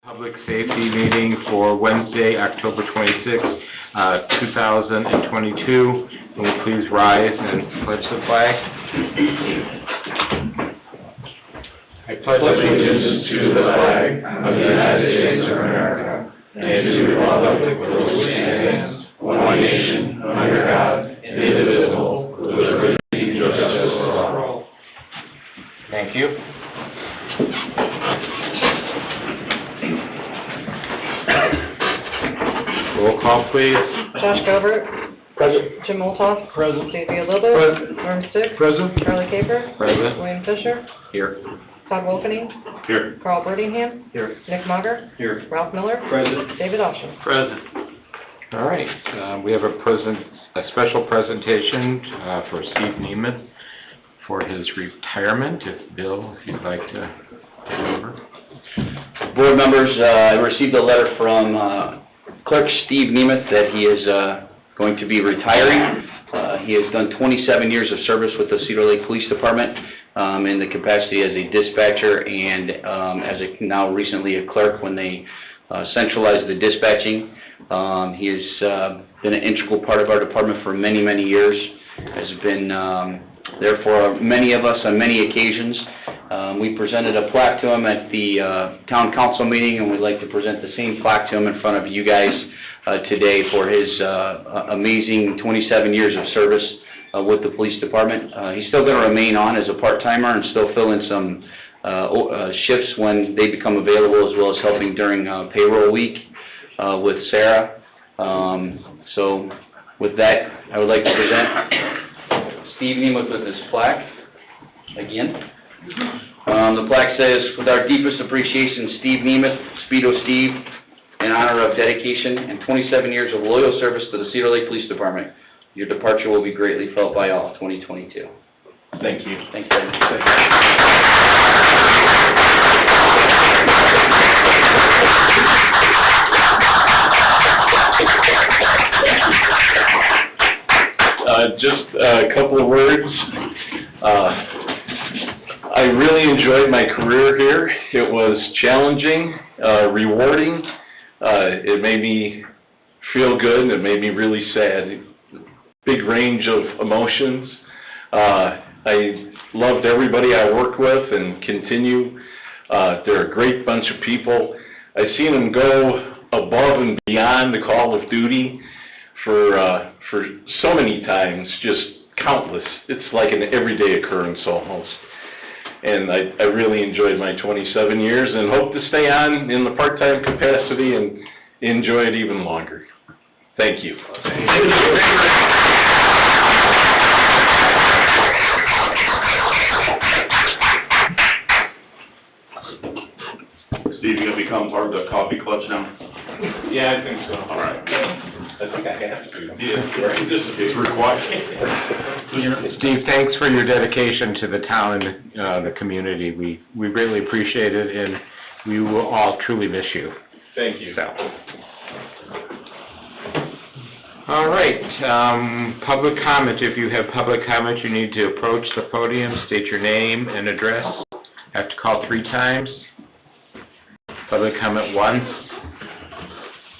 Public safety meeting for Wednesday, October 26th, 2022. Will you please rise and pledge the flag? I pledge allegiance to the flag of the United States of America and to the republic for which it stands, one nation, under God, indivisible, with liberty and justice for all. Thank you. Roll call, please. Josh Gilbert. Present. Jim Moltoff. Present. Davey Lobo. Present. Norm Stick. Present. Charlie Caper. Present. William Fisher. Here. Todd Wolfeney. Here. Carl Birdingham. Here. Nick Mauger. Here. Ralph Miller. Present. David Austin. Present. All right. We have a special presentation for Steve Nemeth for his retirement. Bill, if you'd like to take over. Board members, I received a letter from Clerk Steve Nemeth that he is going to be retiring. He has done 27 years of service with the Cedar Lake Police Department in the capacity as a dispatcher and as now recently a clerk when they centralized the dispatching. He has been an integral part of our department for many, many years, has been there for many of us on many occasions. We presented a plaque to him at the town council meeting, and we'd like to present the same plaque to him in front of you guys today for his amazing 27 years of service with the police department. He's still going to remain on as a part-timer and still fill in some shifts when they become available, as well as helping during payroll week with Sarah. So with that, I would like to present Steve Nemeth with his plaque again. The plaque says, "With our deepest appreciation, Steve Nemeth, Speedo Steve, in honor of dedication and 27 years of loyal service to the Cedar Lake Police Department. Your departure will be greatly felt by all, 2022. Thank you. Thank you very much. Just a couple of words. I really enjoyed my career here. It was challenging, rewarding. It made me feel good, and it made me really sad. Big range of emotions. I loved everybody I worked with and continue. They're a great bunch of people. I've seen them go above and beyond the call of duty for so many times, just countless. It's like an everyday occurrence almost. And I really enjoyed my 27 years and hope to stay on in the part-time capacity and enjoy it even longer. Thank you. Steve, you gonna become part of the coffee clutch now? Yeah, I think so. All right. I think I have to. Yeah, right. It's required. Steve, thanks for your dedication to the town and the community. We really appreciate it, and we will all truly miss you. Thank you. So. All right, public comment. If you have public comment, you need to approach the podium, state your name and address. Have to call 3 times. Public comment once.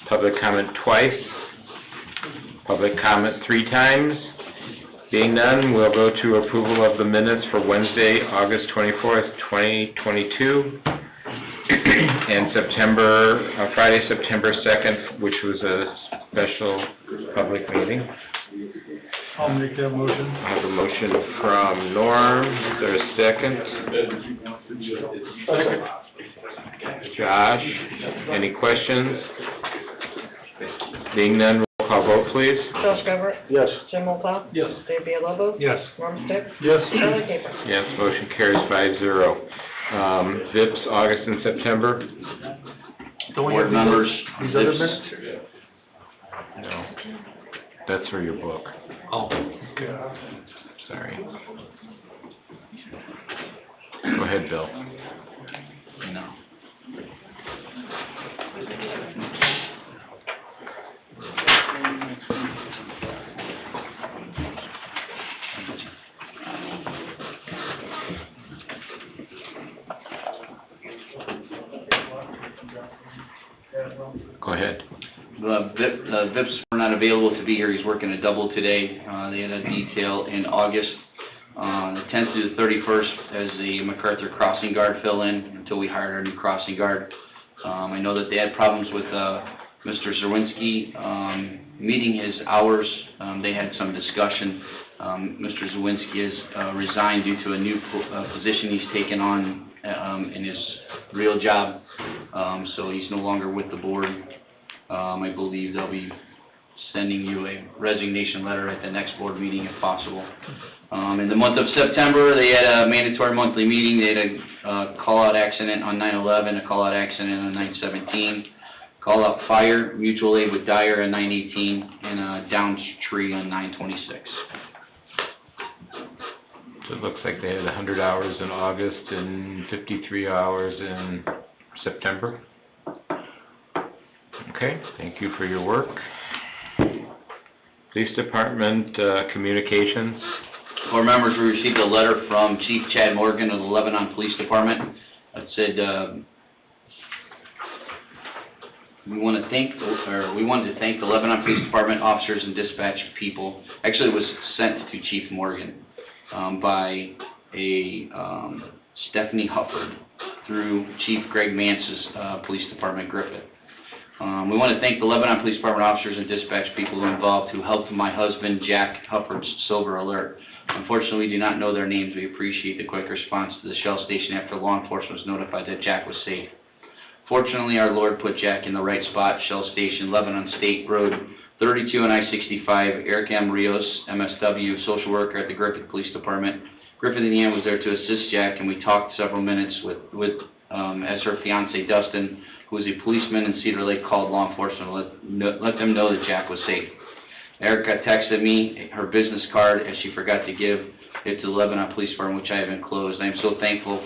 Public comment twice. Public comment 3 times. Being none, we'll go to approval of the minutes for Wednesday, August 24th, 2022, and Friday, September 2nd, which was a special public meeting. I'll make that motion. I have a motion from Norm. Is there a second? Josh, any questions? Being none, roll call vote, please. Josh Gilbert. Yes. Jim Moltoff. Yes. Davey Lobo. Yes. Norm Stick. Yes. Charlie Caper. Yes, motion carries 5-0. VIPs, August and September? Board members, These other minutes? No. That's for your book. Oh, okay. Sorry. Go ahead, Bill. no. Go ahead. Vips were not available to be here, he's working a double today. They had a detail in August, the 10th through the 31st, as the MacArthur crossing guard fill in until we hired our new crossing guard. I know that they had problems with Mr. Zawinski meeting his hours. They had some discussion. Mr. Zawinski has resigned due to a new position he's taken on in his real job, so he's no longer with the board. I believe they'll be sending you a resignation letter at the next board meeting if possible. In the month of September, they had a mandatory monthly meeting. They had a call-out accident on 9/11, a call-out accident on 9/17, call-out fire, mutual aid with Dyer on 9/18, and a downed tree on 9/26. So it looks like they had 100 hours in August and 53 hours in September. Okay, thank you for your work. Police Department, communications. Board members, we received a letter from Chief Chad Morgan of the Lebanon Police Department that said, we wanted to thank the Lebanon Police Department officers and dispatch people. Actually, it was sent to Chief Morgan by a Stephanie Hufford through Chief Greg Mance's Police Department, Griffith. We want to thank the Lebanon Police Department officers and dispatch people who involved who helped my husband Jack Hufford's silver alert. Unfortunately, we do not know their names. We appreciate the quick response to the Shell station after law enforcement was notified that Jack was safe. Fortunately, our Lord put Jack in the right spot, Shell Station, Lebanon State Road 32 and I-65, Eric M. Rios, MSW, social worker at the Griffith Police Department. Griffith, Indiana was there to assist Jack, and we talked several minutes as her fiance, Dustin, who was a policeman in Cedar Lake, called law enforcement to let them know that Jack was safe. Erica texted me her business card as she forgot to give it to the Lebanon Police Department, which I have enclosed. I am so thankful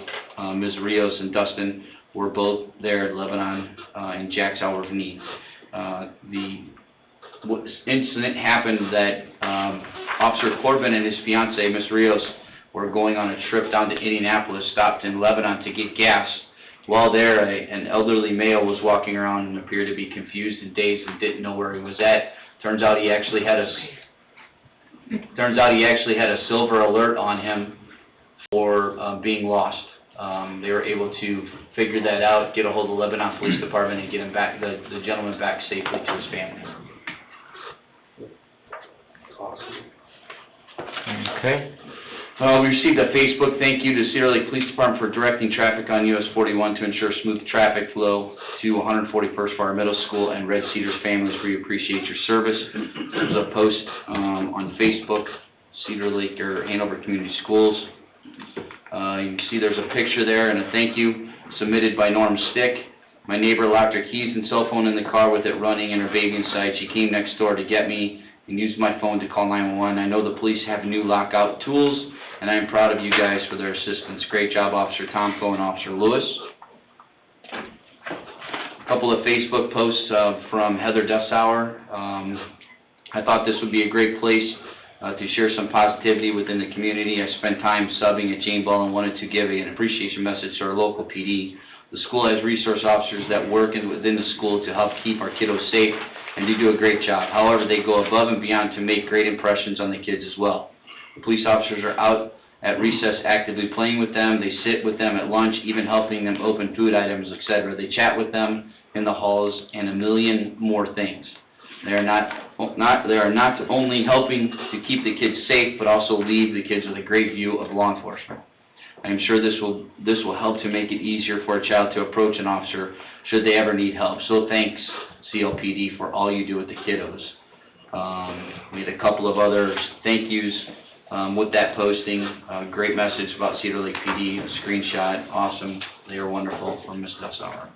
Ms. Rios and Dustin were both there at Lebanon in Jack's hour of need. The incident happened that Officer Corbin and his fiance, Ms. Rios, were going on a trip down to Indianapolis, stopped in Lebanon to get gas. While there, an elderly male was walking around and appeared to be confused and dazed and didn't know where he was at. Turns out he actually had a silver alert on him for being lost. They were able to figure that out, get a hold of the Lebanon Police Department, and get him back, the gentleman back safely to his family. Okay. We received a Facebook thank you to Cedar Lake Police Department for directing traffic on US 41 to ensure smooth traffic flow to 141st for our middle school and Red Cedars families. We appreciate your service. There's a post on Facebook, Cedar Lake or Hanover Community Schools. You can see there's a picture there and a thank you submitted by Norm Stick. My neighbor locked her keys and cell phone in the car with it running and her baby inside. She came next door to get me and used my phone to call 911. I know the police have new lockout tools, and I am proud of you guys for their assistance. Great job, Officer Tomko and Officer Lewis. A couple of Facebook posts from Heather Dussauer. I thought this would be a great place to share some positivity within the community. I spent time subbing at Jane Ball and wanted to give an appreciation message to our local PD. The school has resource officers that work within the school to help keep our kiddos safe, and they do a great job. However, they go above and beyond to make great impressions on the kids as well. The police officers are out at recess actively playing with them. They sit with them at lunch, even helping them open food items, etc. They chat with them in the halls and a million more things. They are not only helping to keep the kids safe, but also leave the kids with a great view of law enforcement. I am sure this will help to make it easier for a child to approach an officer should they ever need help. So thanks, CLPD, for all you do with the kiddos. We had a couple of other thank yous with that posting. Great message about Cedar Lake PD, a screenshot, awesome. They are wonderful from Ms. Dussauer.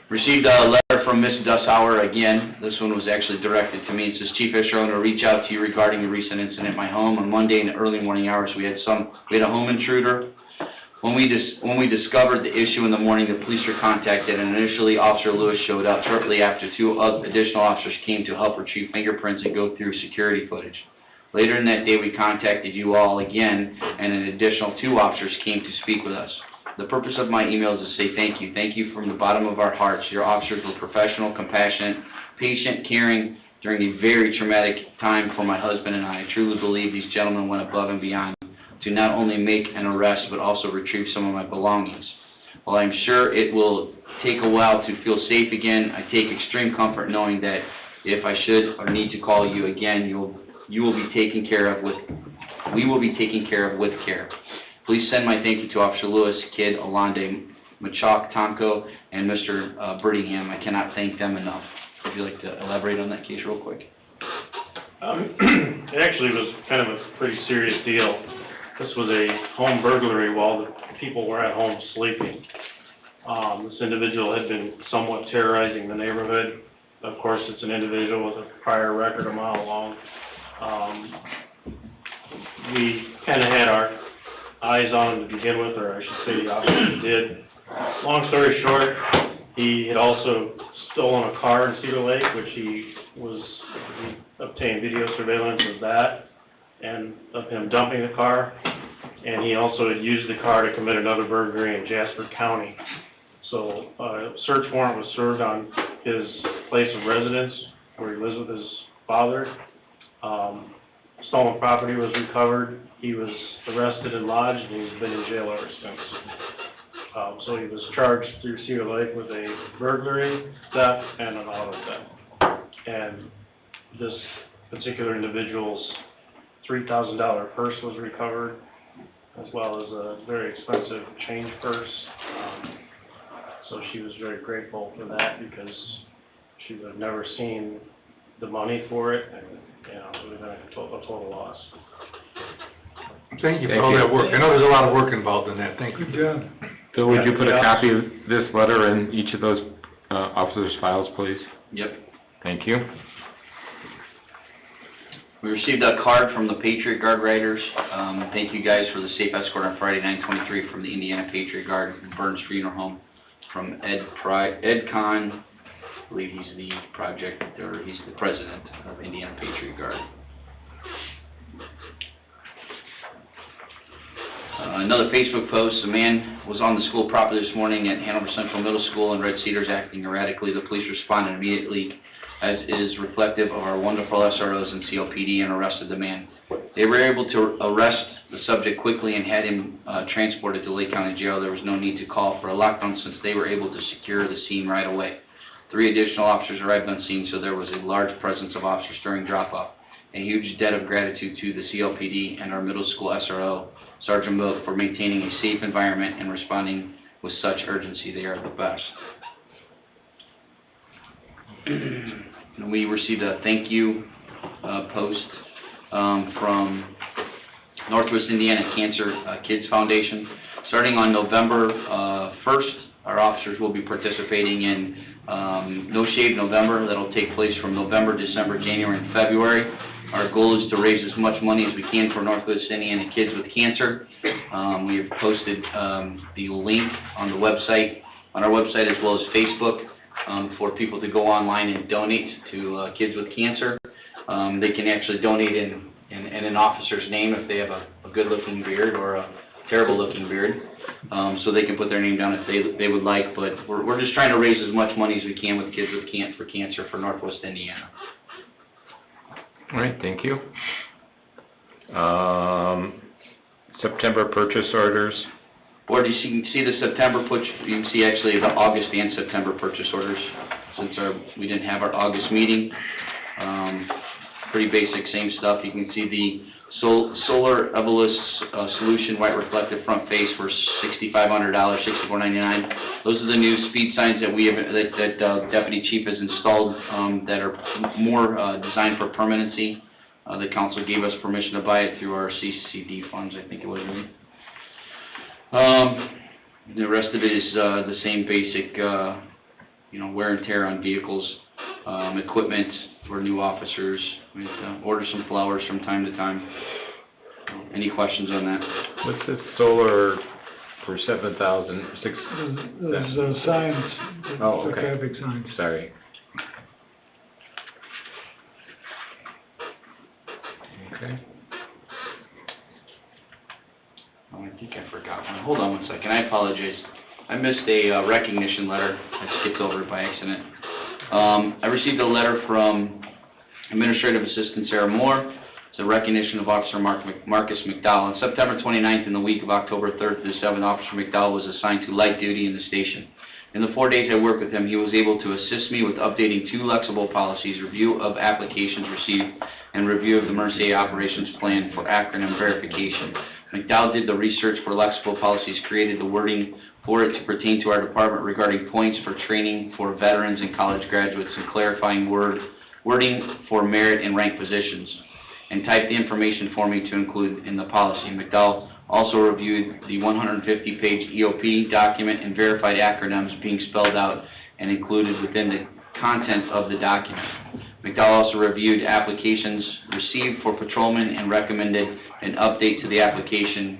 Received a letter from Ms. Dussauer again. This one was actually directed to me. It says, Chief Fisher, I want to reach out to you regarding the recent incident at my home. On Monday in the early morning hours, we had a home intruder. When we discovered the issue in the morning, the police were contacted, and initially Officer Lewis showed up. Shortly after, 2 additional officers came to help retrieve fingerprints and go through security footage. Later in that day, we contacted you all again, and an additional 2 officers came to speak with us. The purpose of my email is to say thank you. Thank you from the bottom of our hearts. Your officers were professional, compassionate, patient, caring during a very traumatic time for my husband and I. I truly believe these gentlemen went above and beyond to not only make an arrest, but also retrieve some of my belongings. While I'm sure it will take a while to feel safe again, I take extreme comfort knowing that if I should or need to call you again, we will be taken care of with care. Please send my thank you to Officer Lewis, Kidd, Alande, Machak, Tonko, and Mr. Birdingham. I cannot thank them enough. Would you like to elaborate on that case real quick? It actually was kind of a pretty serious deal. This was a home burglary while the people were at home sleeping. This individual had been somewhat terrorizing the neighborhood. Of course, it's an individual with a prior record a mile long. We kind of had our eyes on him to begin with, or I should say the officer did. Long story short, he had also stolen a car in Cedar Lake, which he obtained video surveillance of that and of him dumping the car. And he also had used the car to commit another burglary in Jasper County. So a search warrant was served on his place of residence where he lives with his father. Stolen property was recovered. He was arrested and lodged, and he's been in jail ever since. So he was charged through Cedar Lake with a burglary, theft, and an auto theft. And this particular individual's $3,000 purse was recovered, as well as a very expensive change purse. So she was very grateful for that because she would have never seen the money for it, and, it would have been a total loss. Thank you for all that work. I know there's a lot of work involved in that. Thank you. Good job. Bill, would you put a Yeah. copy of this letter in each of those officers' files, please? Yep. Thank you. We received a card from the Patriot Guard Riders. Thank you guys for the safe escort on Friday, 9/23 from the Indiana Patriot Guard in Burns Funeral Home. From Ed Kahn, I believe he's the he's the president of Indiana Patriot Guard. Another Facebook post, a man was on the school property this morning at Hanover Central Middle School in Red Cedars acting erratically. The police responded immediately, as is reflective of our wonderful SROs and CLPD, and arrested the man. They were able to arrest the subject quickly and had him transported to Lake County Jail. There was no need to call for a lockdown since they were able to secure the scene right away. 3 additional officers arrived on scene, so there was a large presence of officers during drop-off. A huge debt of gratitude to the CLPD and our middle school SRO, Sergeant Moak, for maintaining a safe environment and responding with such urgency. They are the best. And we received a thank you post from Northwest Indiana Cancer Kids Foundation. Starting on November 1st, our officers will be participating in No Shave November. That'll take place from November, December, January, and February. Our goal is to raise as much money as we can for Northwest Indiana kids with cancer. We have posted the link on the website, on our website, as well as Facebook, for people to go online and donate to kids with cancer. They can actually donate in an officer's name if they have a good-looking beard or a terrible-looking beard. So they can put their name down if they would like, but we're just trying to raise as much money as we can with kids with cancer for Northwest Indiana. All right, thank you. September purchase orders. Board, you can see the September you can see actually the August and September purchase orders, since we didn't have our August meeting. Pretty basic, same stuff. You can see the Solar Evolus Solution white reflective front face for $6,500, $6,499. Those are the new speed signs that we have, that Deputy Chief has installed, that are more designed for permanency. The council gave us permission to buy it through our CCD funds, I think it was. The rest of it is the same basic, wear and tear on vehicles, equipment for new officers. We order some flowers from time to time. Any questions on that? What's this solar for 7,000, Those signs, Oh, the okay. traffic signs. Sorry. Okay. I think think I forgot one. Hold on one second, I apologize. I missed a recognition letter. I skipped over it by accident. I received a letter from Administrative Assistant Sarah Moore. It's a recognition of Officer Marcus McDowell. On September 29th, in the week of October 3rd through 7th, Officer McDowell was assigned to light duty in the station. In the 4 days I worked with him, he was able to assist me with updating 2 Lexable policies, review of applications received, and review of the Mercy Operations Plan for acronym verification. McDowell did the research for Lexable policies, created the wording for it to pertain to our department regarding points for training for veterans and college graduates, and clarifying wording for merit and rank positions, and typed the information for me to include in the policy. McDowell also reviewed the 150-page EOP document and verified acronyms being spelled out and included within the content of the document. McDowell also reviewed applications received for patrolmen and recommended an update to the application,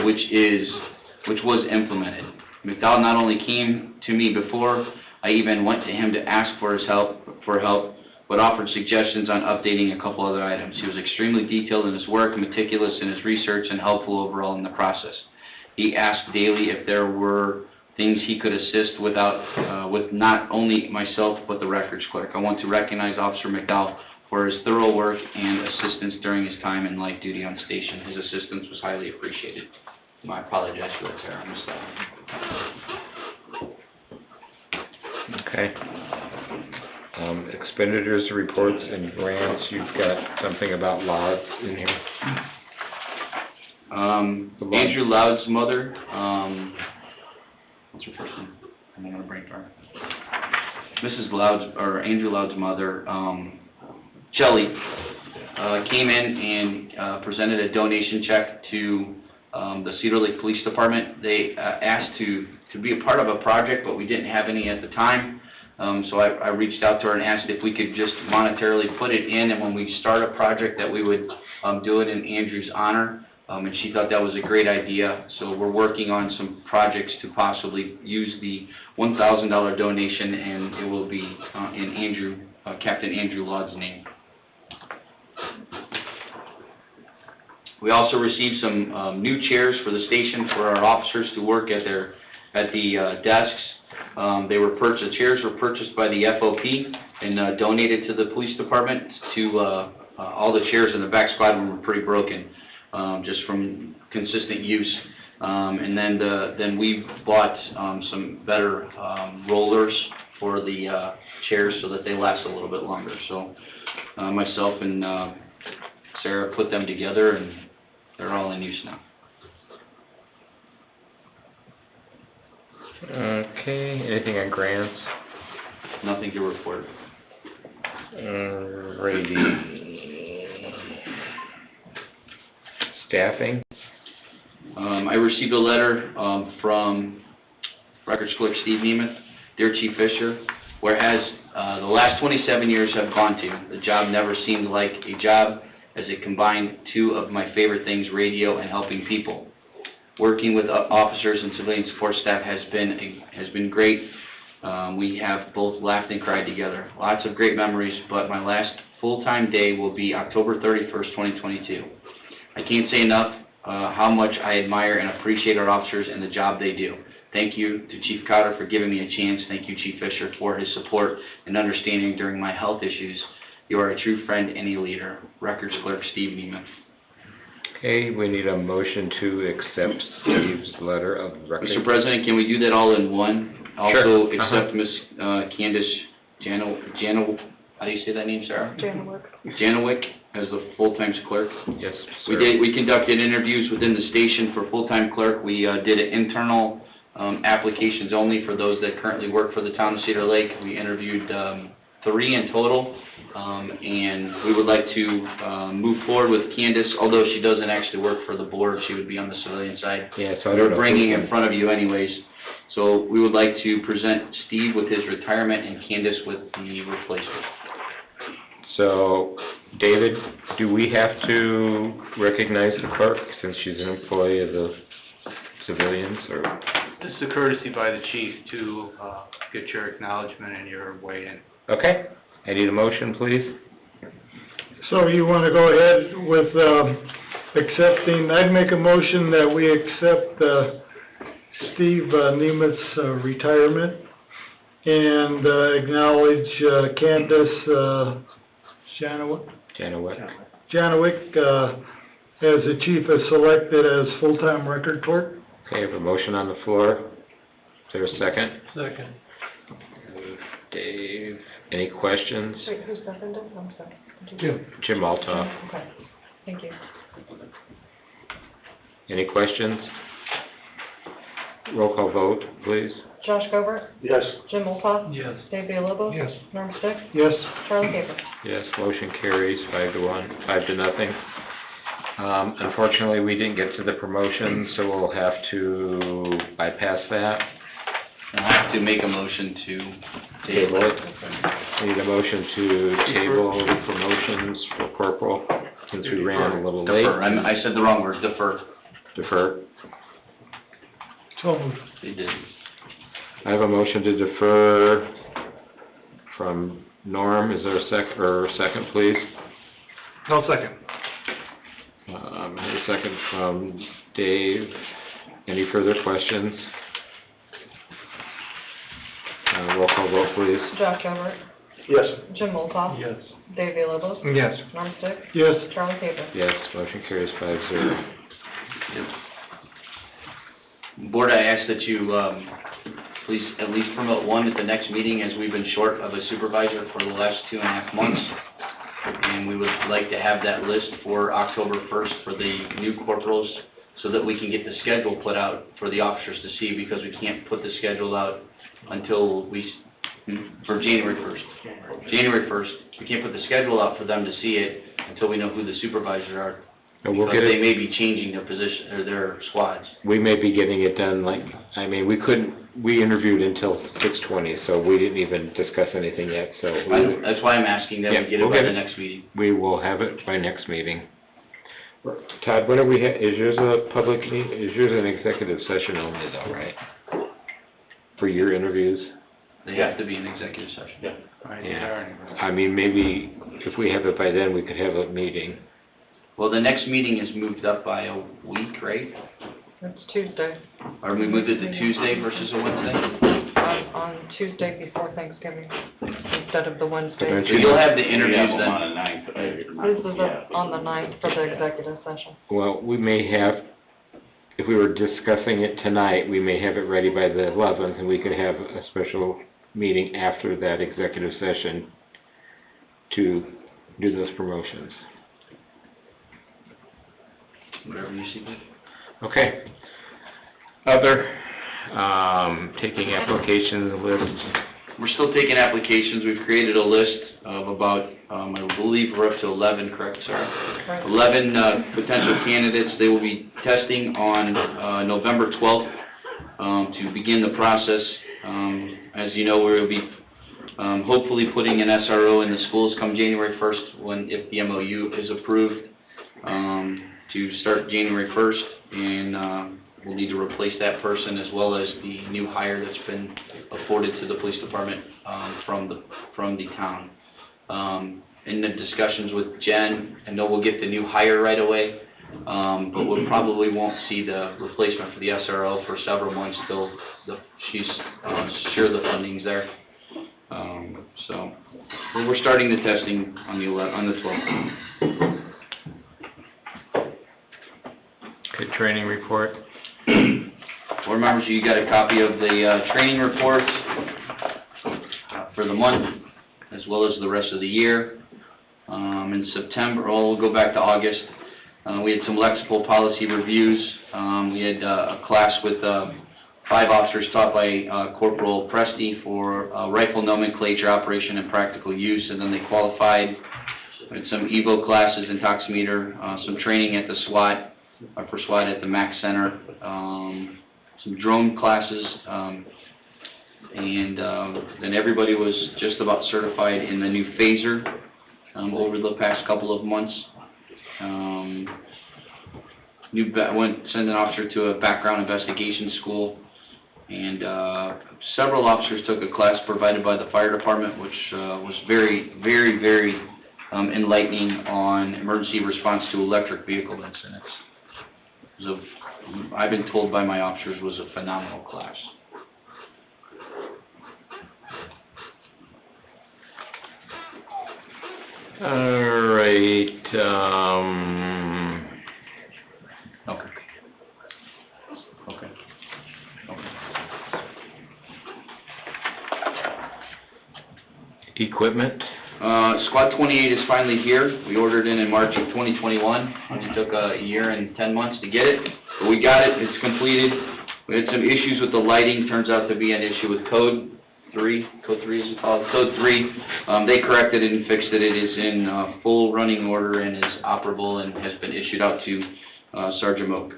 which was implemented. McDowell not only came to me before I even went to him to ask for help, but offered suggestions on updating a couple other items. He was extremely detailed in his work, meticulous in his research, and helpful overall in the process. He asked daily if there were things he could assist with not only myself, but the records clerk. I want to recognize Officer McDowell for his thorough work and assistance during his time in light duty on station. His assistance was highly appreciated. I apologize for that, Sarah. I missed that. Okay. Expenditures, reports, and grants, you've got something about Loud's in here. Andrew Loud's mother, what's her first name? I'm on a brain fart. Andrew Loud's mother, Shelley, came in and presented a donation check to the Cedar Lake Police Department. They asked to be a part of a project, but we didn't have any at the time. So I reached out to her and asked if we could just monetarily put it in, and when we start a project that we would do it in Andrew's honor. And she thought that was a great idea. So we're working on some projects to possibly use the $1,000 donation, and it will be in Captain Andrew Loud's name. We also received some new chairs for the station for our officers to work at the desks. The chairs were purchased by the FOP and donated to the police department. All the chairs in the back squad room were pretty broken, just from consistent use. And then we bought some better rollers for the chairs so that they last a little bit longer. So myself and Sarah put them together, and they're all in use now. Okay, anything on grants? Nothing to report. Alrighty. Staffing? I received a letter from Records Clerk Steve Nemeth. Dear Chief Fisher, whereas the last 27 years have gone to, the job never seemed like a job, as it combined 2 of my favorite things, radio and helping people. Working with officers and civilian support staff has been great. We have both laughed and cried together. Lots of great memories, but my last full-time day will be October 31st, 2022. I can't say enough how much I admire and appreciate our officers and the job they do. Thank you to Chief Cotter for giving me a chance. Thank you, Chief Fisher, for his support and understanding during my health issues. You are a true friend and a leader. Records Clerk Steve Nemeth. Okay, we need a motion to accept Steve's letter of record. Mr. President, can we do that all in one? Sure. Also accept Ms. Candace how do you say that name, Sarah? Janowick as the full-time clerk. Yes, sir. We conducted interviews within the station for full-time clerk. We did internal applications only for those that currently work for the town of Cedar Lake. We interviewed 3 in total, and we would like to move forward with Candace, although she doesn't actually work for the board. She would be on the civilian side. Yeah, so I don't know. We're bringing in front of you anyways. So we would like to present Steve with his retirement and Candace with the replacement. So, David, do we have to recognize the clerk since she's an employee of the civilians, or? This is a courtesy by the chief to get your acknowledgement and your weigh-in. Okay, I need a motion, please. So you want to go ahead with I'd make a motion that we accept Steve Nemath's retirement and acknowledge Candace Janowick as the chief is selected as full-time record clerk. Okay, I have a motion on the floor. Is there a second? Second. Dave, any questions? Wait, who seconded? I'm sorry. Jim. Jim Altough. Okay, thank you. Any questions? Roll call vote, please. Josh Gobert, Yes. Jim Olthoff, Yes. Dave Villalobos. Yes. Norm Stick, Yes. Charlie Caper. Yes, motion carries 5-1, 5-0. Unfortunately, we didn't get to the promotion, so we'll have to bypass that. I'll have to make a motion to Table it. Need a motion to table promotions for corporal, since we ran a little late. Defer, I said the wrong word, defer. Defer. So moved. They did. I have a motion to defer from Norm. Is there a second, please? No, second. I have a second from Dave. Any further questions? Roll call vote, please. Josh Gobert, Yes. Jim Olthoff. Yes. Dave Villalobos. Yes. Norm Stick, Yes. Charlie Caper. Yes, motion carries 5-0. Board, I ask that you, please at least promote one at the next meeting, as we've been short of a supervisor for the last 2.5 months. And we would like to have that list for October 1st for the new corporals, so that we can get the schedule put out for the officers to see, because we can't put the schedule out until for January 1st. January 1st, we can't put the schedule out for them to see it until we know who the supervisors are. And we'll Because get they it, may be changing their position, or their squads. we may be getting it done we interviewed until 6:20, so we didn't even discuss anything yet, so That's why I'm asking that Yeah, we get it we'll by get the it. next meeting. we will have it by next meeting. Todd, when are we, is yours a public meeting, is yours an executive session only though, right? For your interviews? They have to be in executive session. Yeah. Right, Yeah. there. I mean, maybe if we have it by then, we could have a meeting. Well, the next meeting is moved up by a week, right? It's Tuesday, Or we moved it to Tuesday versus a Wednesday? on Tuesday before Thanksgiving, instead of the Wednesday. Don't So you'll have the interviews then. On the ninth. This is on the 9th for the executive session. Well, we may have, if we were discussing it tonight, we may have it ready by the 11th, and we could have a special meeting after that executive session to do those promotions. Whatever you see. Okay. Other, taking applications list. We're still taking applications. We've created a list of about, I believe we're up to 11, correct, Sarah? Right. 11 potential candidates. They will be testing on November 12th to begin the process. As you know, we will be hopefully putting an SRO in the schools come January 1st, if the MOU is approved, to start January 1st. And we'll need to replace that person, as well as the new hire that's been afforded to the police department from the town. In the discussions with Jen, I know we'll get the new hire right away, but we probably won't see the replacement for the SRO for several months till she's sure the funding's there. So we're starting the testing on the 12th. Good training report. Board members, you got a copy of the training reports for the month, as well as the rest of the year. In September, we'll go back to August, we had some lexical policy reviews. We had a class with 5 officers taught by Corporal Presti for rifle nomenclature, operation, and practical use, and then they qualified. We had some EVO classes in Toximeter, some training at the SWAT, for SWAT at the MAC Center, some drone classes, and then everybody was just about certified in the new phaser over the past couple of months. Sent an officer to a background investigation school, and several officers took a class provided by the fire department, which was very, very, very enlightening on emergency response to electric vehicle incidents. So, I've been told by my officers was a phenomenal class. All right, Okay. Okay. equipment, Squad 28 is finally here. We ordered it in March of 2021. It took a year and 10 months to get it, but we got it. It's completed. We had some issues with the lighting. Turns out to be an issue with Code 3 is it called? Code 3. They corrected it and fixed it. It is in full running order and is operable and has been issued out to Sergeant Moak.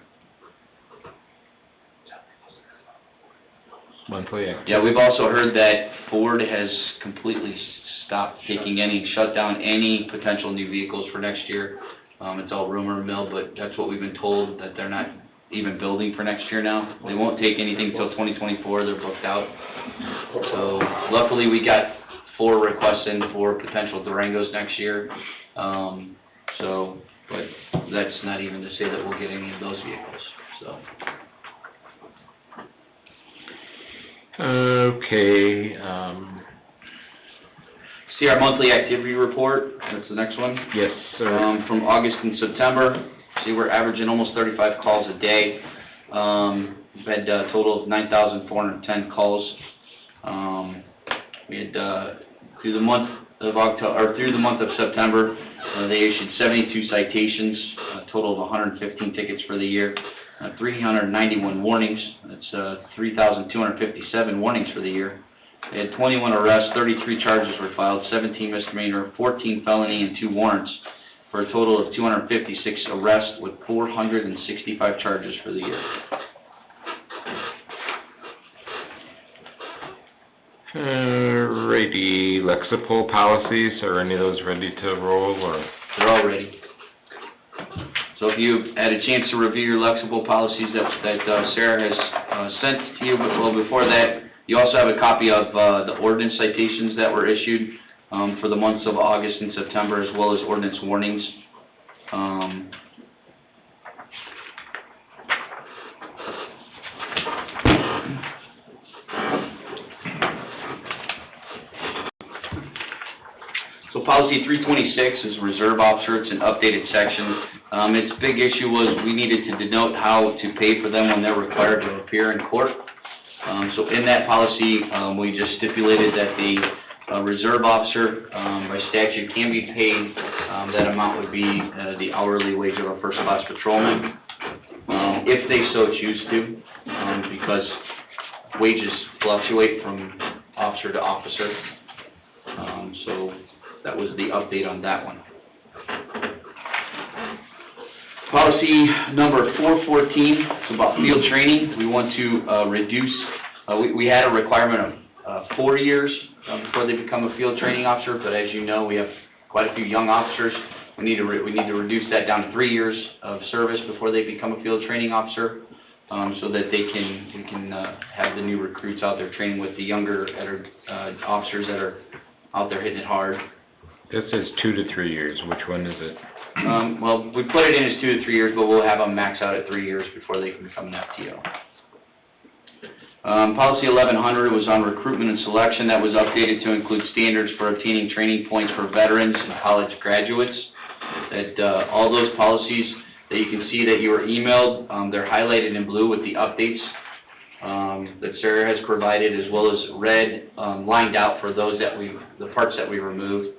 monthly activity. Yeah, we've also heard that Ford has completely stopped shut down any potential new vehicles for next year. It's all rumor mill, but that's what we've been told, that they're not even building for next year now. They won't take anything till 2024, they're booked out. So luckily, we got 4 requests in for potential Durangos next year. But that's not even to say that we'll get any of those vehicles, so. Okay, See our monthly activity report, that's the next one. yes, sir. From August and September, see, we're averaging almost 35 calls a day. We've had a total of 9,410 calls. We had, through the month of September, they issued 72 citations, a total of 115 tickets for the year, 391 warnings, that's 3,257 warnings for the year. They had 21 arrests, 33 charges were filed, 17 misdemeanor, 14 felony, and 2 warrants, for a total of 256 arrests with 465 charges for the year. Alrighty, Lexipol policies, are any of those ready to roll, or? They're all ready. So if you had a chance to review your Lexipol policies that Sarah has sent to you, well, before that, you also have a copy of the ordinance citations that were issued for the months of August and September, as well as ordinance warnings. So policy 326 is reserve officer. It's an updated section. Its big issue was we needed to denote how to pay for them when they're required to appear in court. So in that policy, we just stipulated that the reserve officer, by statute, can be paid. That amount would be the hourly wage of a first-class patrolman, if they so choose to, because wages fluctuate from officer to officer. So that was the update on that one. Policy number 414, it's about field training. We want to reduce, we had a requirement of 4 years before they become a field training officer, but as you know, we have quite a few young officers. We need to reduce that down to 3 years of service before they become a field training officer, so that we can have the new recruits out there training with the younger officers that are out there hitting it hard. This is 2 to 3 years, which one is it? Well, we put it in as 2 to 3 years, but we'll have them max out at 3 years before they can become an FTO. Policy 1100 was on recruitment and selection. That was updated to include standards for obtaining training points for veterans and college graduates. That all those policies that you can see that you were emailed, they're highlighted in blue with the updates that Sarah has provided, as well as red lined out for those the parts that we removed.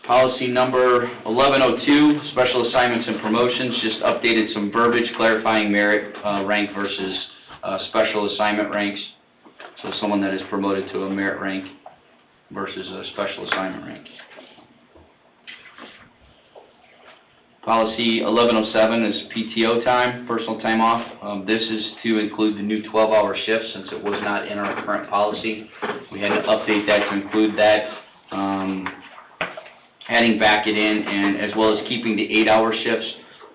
Policy number 1102, special assignments and promotions, just updated some verbiage clarifying merit rank versus special assignment ranks. So someone that is promoted to a merit rank versus a special assignment rank. Policy 1107 is PTO time, personal time off. This is to include the new 12-hour shifts, since it was not in our current policy. We had to update that to include that, adding back it in, and as well as keeping the 8-hour shifts,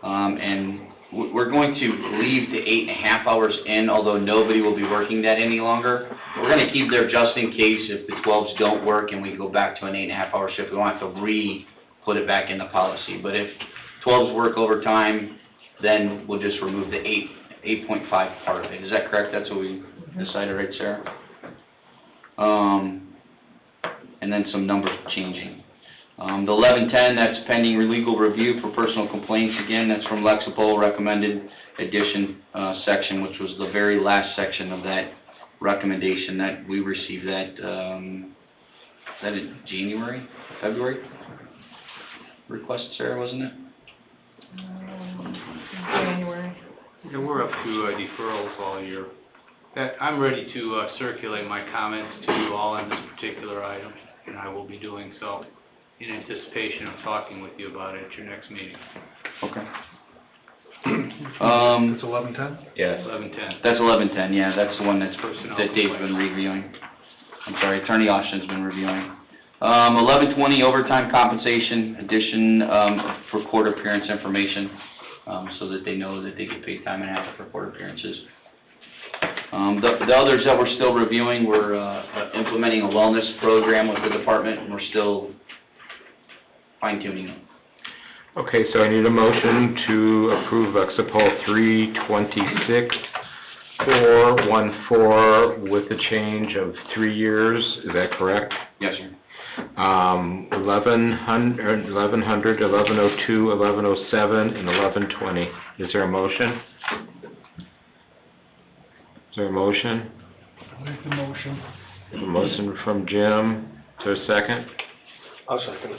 and we're going to leave the 8.5 hours in, although nobody will be working that any longer. We're gonna keep there just in case if the 12s don't work and we go back to an 8.5 hour shift, we don't have to put it back in the policy. But if 12s work overtime, then we'll just remove the 8.5 part of it. Is that correct? That's what we decided, right, Sarah? And then some numbers changing. The 1110, that's pending legal review for personal complaints. Again, that's from Lexipol recommended addition section, which was the very last section of that recommendation that we received that, is that in January, February? Request, Sarah, wasn't it? January. And we're up to deferrals all year. I'm ready to circulate my comments to you all on this particular item, and I will be doing so in anticipation of talking with you about it at your next meeting. Okay. It's 11:10? Yes. 11:10. That's 1110, yeah, that's the one that's, Personnel that Dave's been complaints. reviewing. I'm sorry, Attorney Austin's been reviewing. 1120, overtime compensation, addition, for court appearance information, so that they know that they get paid time and a half for court appearances. The others that we're still reviewing, we're, implementing a wellness program with the department, and we're still fine tuning it. Okay, so I need a motion to approve Lexipol 326-414 with a change of 3 years, is that correct? Yes, sir. 1100, 1102, 1107, and 1120. Is there a motion? Is there a motion? Make the motion. A motion from Jim. Is there a second? I'll second it.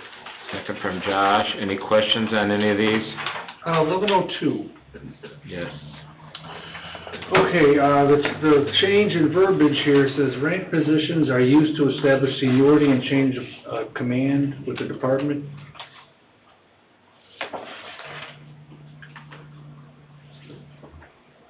Second from Josh. Any questions on any of these? 1102. Yes. Okay, the change in verbiage here says rank positions are used to establish seniority and change of command with the department.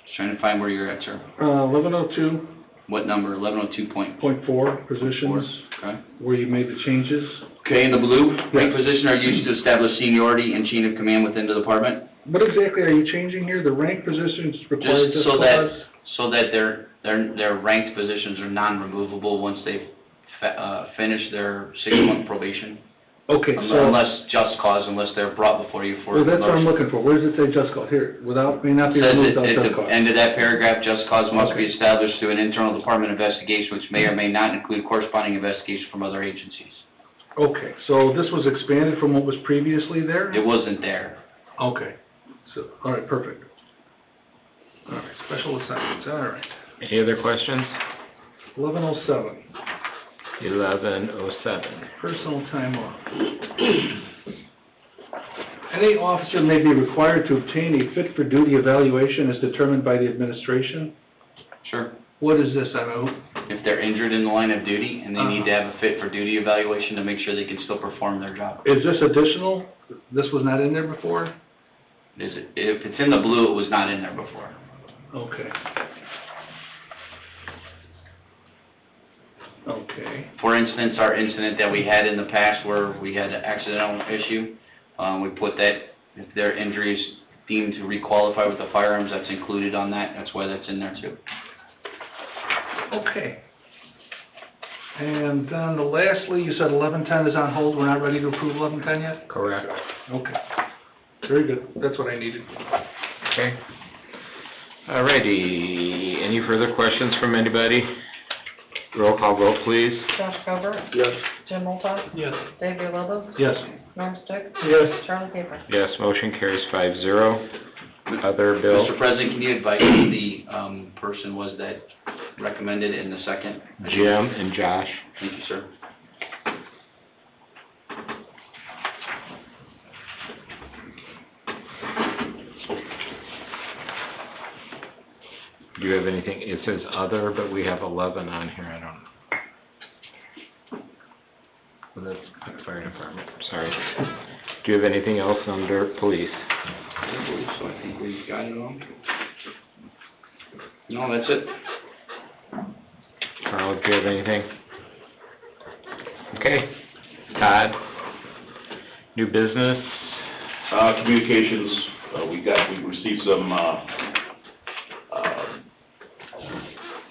Just trying to find where you're at, sir. 1102.4 What number? 1102.4, positions okay. where you made the changes. Okay, in the blue, rank Yes. position are used to establish seniority and chain of command within the department. What exactly are you changing here? The rank positions require Just just so cause? that their ranked positions are non-removable once they've finished their 6-month probation. Okay, so, Unless just cause, unless they're brought before you for well, that's what I'm promotion. looking for. Where does it say just cause? Here, without, may not be Says removed at without just the cause. end of that paragraph, just cause must be Okay. established through an internal department investigation, which may or may not include corresponding investigation from other agencies. Okay, so this was expanded from what was previously there? It wasn't there. Okay, so, all right, perfect. All right, special assignments, all right. Any other questions? 1107, 1107. personal time off. Any officer may be required to obtain a fit-for-duty evaluation as determined by the administration. Sure. What is this, I know? If they're injured in the line of duty and they need to have a fit-for-duty evaluation to make sure they can still perform their job. Is this additional? This was not in there before? If it's in the blue, it was not in there before. Okay. Okay, For instance, our incident that we had in the past where we had an accidental issue, we put that, if their injury is deemed to requalify with the firearms, that's included on that, that's why that's in there too. okay. And then lastly, you said 1110 is on hold, we're not ready to approve 1110 yet? Correct. Okay, very good, that's what I needed. Okay. Alrighty, any further questions from anybody? Roll call vote, please. Josh Cover, Yes. Jim Multop, Yes. Dave Lobos, Yes. Norm Stick, Yes. Charlie Paper. Yes, motion carries 5-0. Other bill? Mr. President, can you advise who the person was that recommended in the second? Jim and Josh. Thank you, sir. Do you have anything, it says other, but we have 11 on here, I don't know. Well, that's fire department, sorry. Do you have anything else under police? I believe so, I think we've got it all. No, that's it. Carl, do you have anything? Okay. Todd? New business? Communications we received some,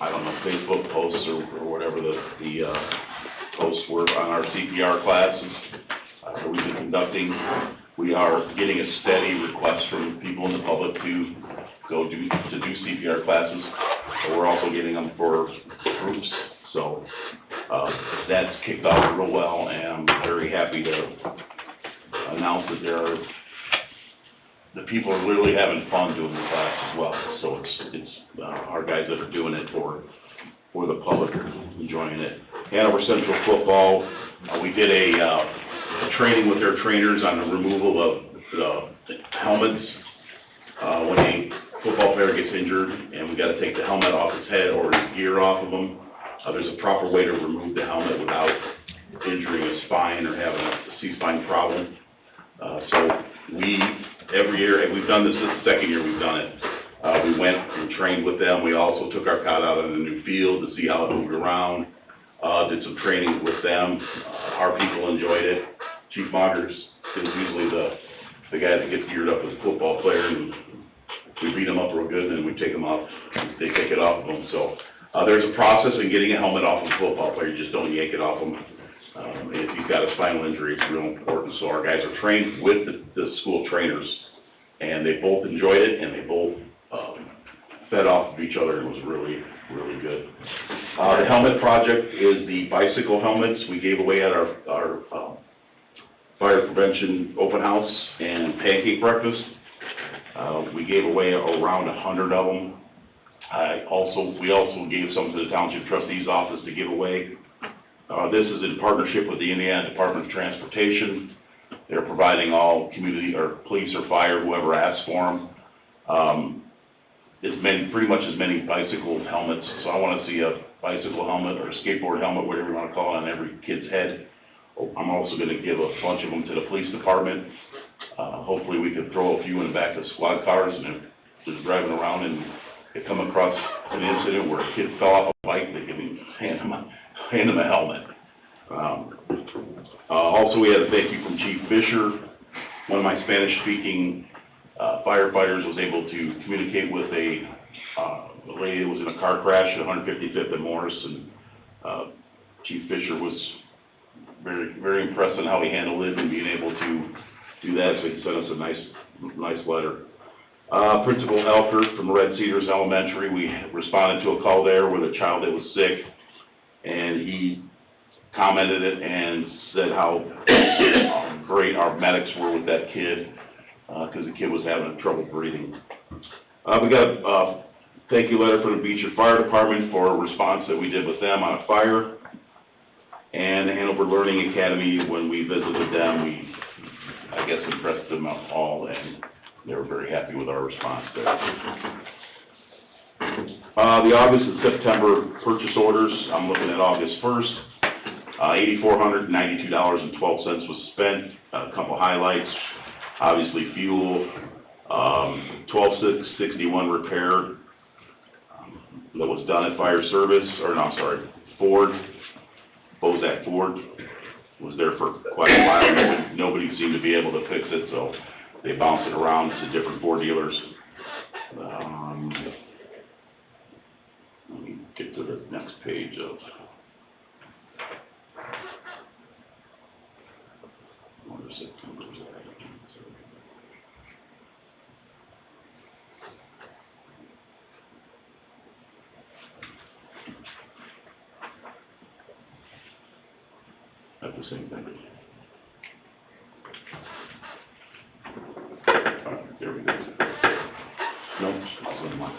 I don't know, Facebook posts or whatever the posts were on our CPR classes that we've been conducting. We are getting a steady request from people in the public to do CPR classes. But we're also getting them for groups, so, that's kicked off real well, and I'm very happy to announce that the people are really having fun doing the class as well. So it's our guys that are doing it for the public are enjoying it. Hanover Central football, we did a training with their trainers on the removal of the helmets. When a football player gets injured and we gotta take the helmet off his head or his gear off of him, there's a proper way to remove the helmet without injuring a spine or having a C-spine problem. So every year, and we've done this the second year we've done it, we went and trained with them. We also took our cot out on the new field to see how it moved around, did some training with them. Our people enjoyed it. Chief Moggers is usually the guy that gets geared up as a football player, and we beat them up real good, and then we take them off, they take it off of them. So there's a process in getting a helmet off of a football player. You just don't yank it off them. If you've got a spinal injury, it's real important. So our guys are trained with the school trainers, and they both enjoyed it, and they both fed off of each other. It was really, really good. The helmet project is the bicycle helmets we gave away at our fire prevention open house and pancake breakfast. We gave away around 100 of them. We also gave some to the Township Trustee's office to give away. This is in partnership with the Indiana Department of Transportation. They're providing all community or police or fire, whoever asks for them. Pretty much as many bicycle helmets. So I want to see a bicycle helmet or a skateboard helmet, whatever you want to call it, on every kid's head. I'm also going to give a bunch of them to the police department. Hopefully we can throw a few in the back of squad cars, and if they're driving around and they come across an incident where a kid fell off a bike, they can hand them a helmet. Also, we had a thank you from Chief Fisher. One of my Spanish-speaking firefighters was able to communicate with a lady that was in a car crash at 155th and Morris, and Chief Fisher was very, very impressed on how he handled it and being able to do that, so he sent us a nice letter. Principal Elker from Red Cedars Elementary, we responded to a call there with a child that was sick, and he commented it and said how great our medics were with that kid, because the kid was having trouble breathing. We got a thank you letter from the Beecher Fire Department for a response that we did with them on a fire, and the Hanover Learning Academy, when we visited them, we, I guess, impressed them all, and they were very happy with our response there. The August and September purchase orders, I'm looking at August 1st. $8,492.12 was spent. A couple highlights, obviously fuel, 12661 repair that was done at Fire Service, Ford. Bozak Ford was there for quite a while. Nobody seemed to be able to fix it, so they bounced it around to different Ford dealers. Let me get to the next page of... What is it? That's the same thing. There we go. Nope, that's the one.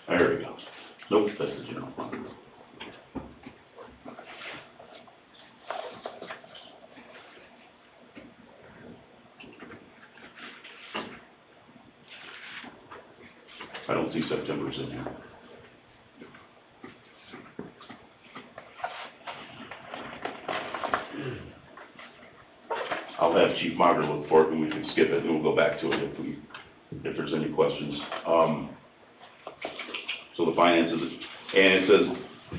There we go. Nope, that's the general fund. I don't see September's in here. I'll have Chief Moger look for it, and we can skip it, and we'll go back to it if there's any questions. So the finances, and it says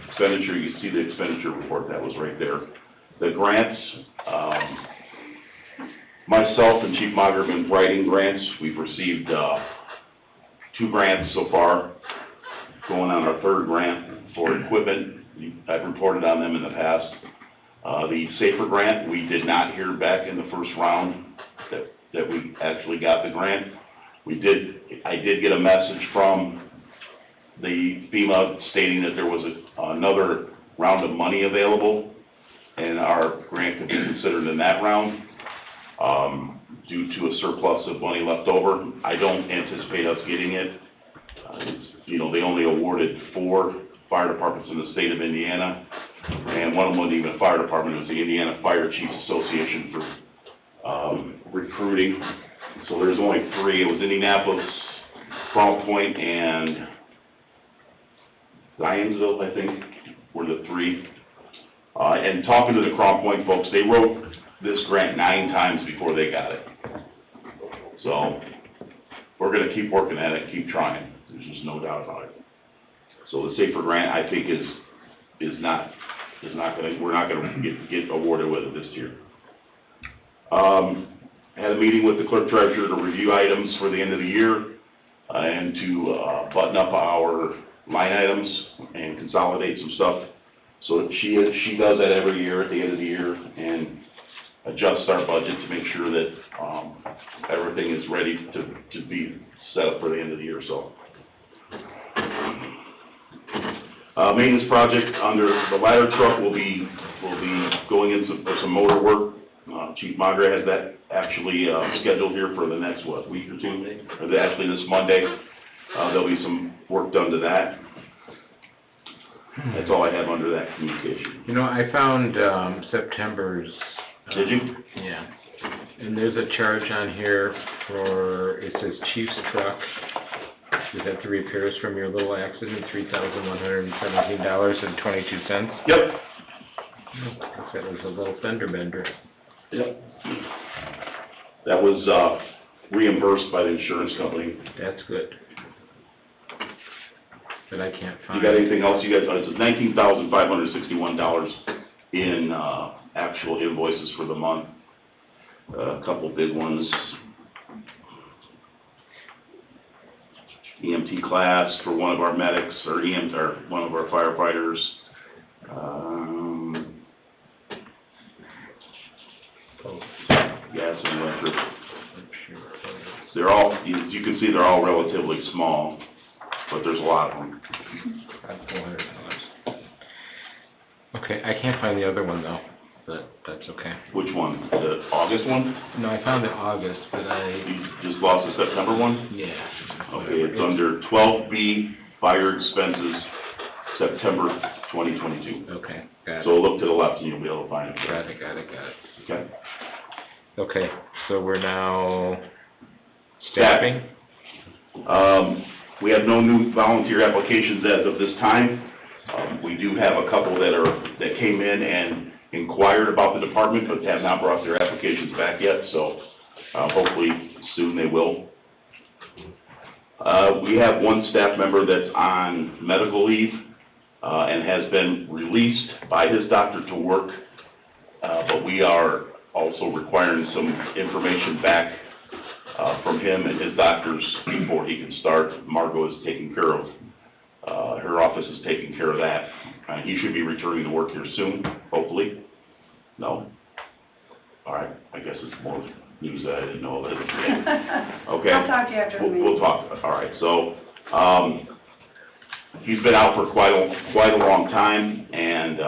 expenditure, you see the expenditure report, that was right there. The grants, Myself and Chief Mager have been writing grants. We've received, 2 grants so far, going on our 3rd grant for equipment. I've reported on them in the past. The SAFER grant, we did not hear back in the first round that we actually got the grant. I did get a message from the FEMA stating that there was another round of money available, and our grant could be considered in that round, due to a surplus of money left over. I don't anticipate us getting it. They only awarded 4 fire departments in the state of Indiana, and one of them wasn't even a fire department, it was the Indiana Fire Chiefs Association for recruiting. So there's only 3, it was Indianapolis, Crown Point, and Zionsville, I think, were the 3. And talking to the Crown Point folks, they wrote this grant 9 times before they got it. So, we're gonna keep working at it, keep trying, there's just no doubt about it. So the SAFER grant, I think, we're not gonna get awarded with it this year. I had a meeting with the clerk treasurer to review items for the end of the year, and to button up our line items and consolidate some stuff. So she does that every year at the end of the year, and adjusts our budget to make sure that everything is ready to be set up for the end of the year, so. Maintenance project under the ladder truck will be going in for some motor work. Chief Mager has that actually scheduled here for the next, week or 2? Or actually this Monday. There'll be some work done to that. That's all I have under that communication. I found September's. Did you? Yeah. And there's a charge on here for, it says Chief's truck. You have the repairs from your little accident, $3,117.22. Yep. That was a little fender bender. Yep. That was reimbursed by the insurance company. That's good. But I can't find. You got anything else? It's $19,561 in actual invoices for the month. A couple big ones. EMT class for one of our medics, or one of our firefighters. Gas and electric. They're all, as you can see, they're all relatively small, but there's a lot of them. About $400. Okay, I can't find the other one though, but that's okay. Which one? The August one? No, I found the August, but You just lost the September one? yeah. Okay, it's under 12B, fire expenses, September 2022. Okay, got So it. look to the left and you'll be able to find it. Got it. Okay? Okay, so we're now staffing? We have no new volunteer applications as of this time. We do have a couple that came in and inquired about the department, but have not brought their applications back yet, so, hopefully soon they will. We have one staff member that's on medical leave, and has been released by his doctor to work, but we are also requiring some information back from him and his doctors before he can start. Margot is taking care of, her office is taking care of that. He should be returning to work here soon, hopefully. No? All right, I guess it's more news that I didn't know about it. Okay. I'll talk to you after the meeting. We'll talk, all right, so, he's been out for quite a long time, and,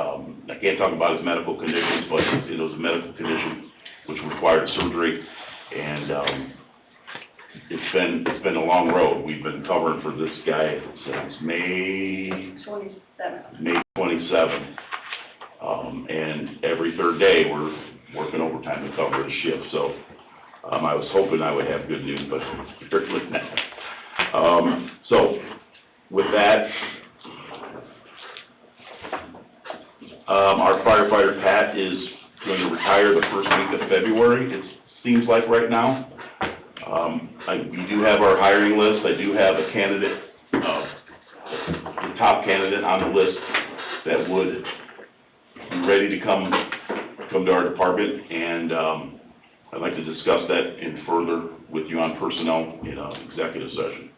I can't talk about his medical conditions, but it was a medical condition which required surgery, and, it's been a long road. We've been covering for this guy since May 27th. And every third day, we're working overtime to cover his shift, so, I was hoping I would have good news, but apparently not. So, with that, our firefighter Pat is going to retire the first week of February, it seems like right now. We do have our hiring list. I do have a candidate, the top candidate on the list that would be ready to come to our department, and I'd like to discuss that in further with you on personnel in an executive session.